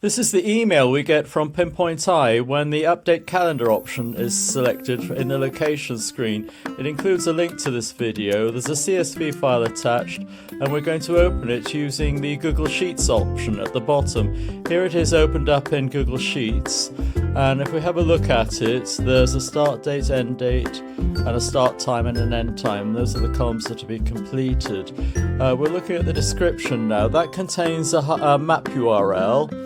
This is the email we get from Pinpoint Eye when the Update Calendar option is selected in the location screen. It includes a link to this video. There's a CSV file attached, and we're going to open it using the Google Sheets option at the bottom. Here it is opened up in Google Sheets, and if we have a look at it, there's a start date, end date, and a start time and an end time. Those are the columns that are to be completed. We're looking at the description now. That contains a map URL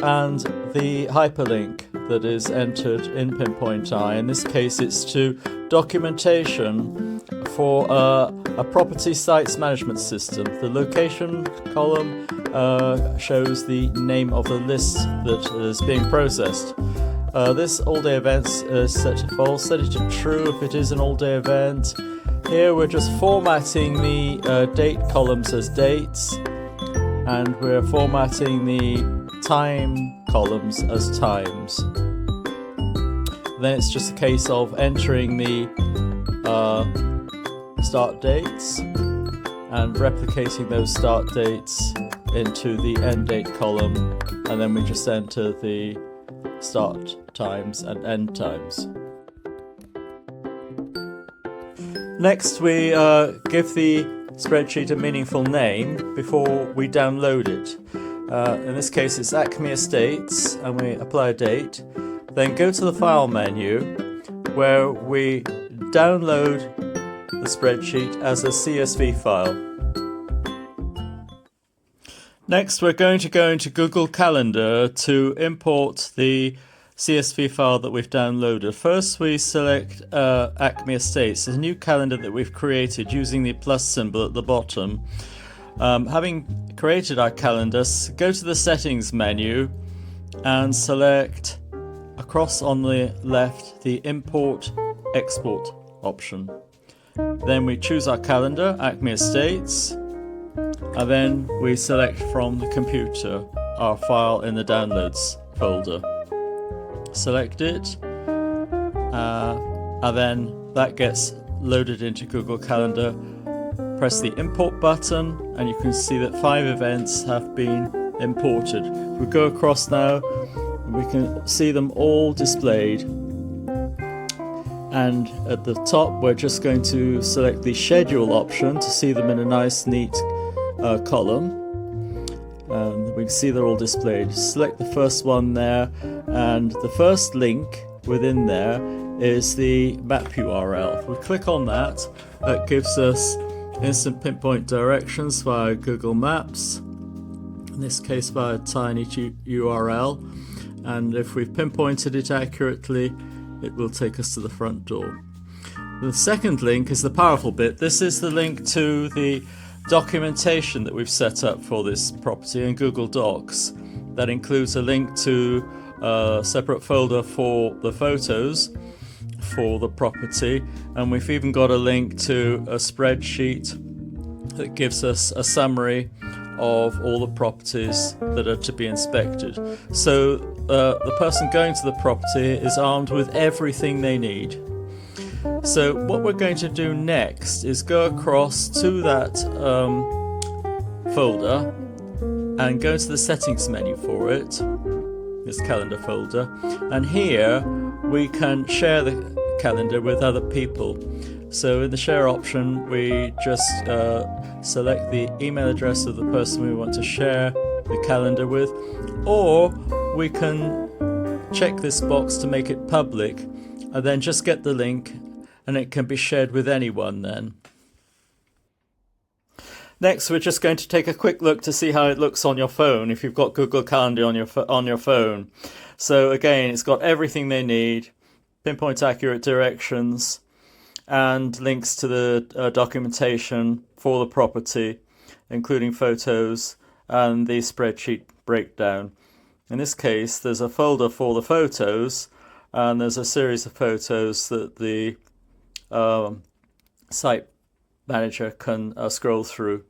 and the hyperlink that is entered in Pinpoint Eye. In this case, it's to documentation for a property sites management system. The location column shows the name of the list that is being processed. This all-day event is set to false. Set it to true if it is an all-day event. Here we're just formatting the date columns as dates, and we're formatting the time columns as times. Then it's just a case of entering the start dates and replicating those start dates into the end date column, and then we just enter the start times and end times. Next, we give the spreadsheet a meaningful name before we download it. In this case, it's Acme Estates, and we apply a date. Then go to the File menu, where we download the spreadsheet as a CSV file. Next, we're going to go into Google Calendar to import the CSV file that we've downloaded. First, we select Acme Estates, a new calendar that we've created using the plus symbol at the bottom. Having created our calendar, go to the Settings menu and select across on the left the Import Export option. Then we choose our calendar, Acme Estates, and then we select from the computer our file in the Downloads folder. Select it, and then that gets loaded into Google Calendar. Press the import button and you can see that 5 events have been imported. If we go across now, we can see them all displayed, and at the top we're just going to select the schedule option to see them in a nice neat column. We can see they're all displayed. Select the first one there, and the first link within there is the map URL. If we click on that, that gives us instant pinpoint directions via Google Maps, in this case via tiny URL, and if we've pinpointed it accurately, it will take us to the front door. The second link is the powerful bit. This is the link to the documentation that we've set up for this property in Google Docs. That includes a link to a separate folder for the photos for the property, and we've even got a link to a spreadsheet that gives us a summary of all the properties that are to be inspected. So the person going to the property is armed with everything they need. So what we're going to do next is go across to that folder and go to the settings menu for it, this calendar folder, and here we can share the calendar with other people. So in the share option, we just select the email address of the person we want to share the calendar with, or we can check this box to make it public and then just get the link, and it can be shared with anyone then. Next, we're just going to take a quick look to see how it looks on your phone if you've got Google Calendar on your phone. So again, it's got everything they need, pinpoint accurate directions, and links to the documentation for the property, including photos and the spreadsheet breakdown. In this case, there's a folder for the photos, and there's a series of photos that the site manager can scroll through.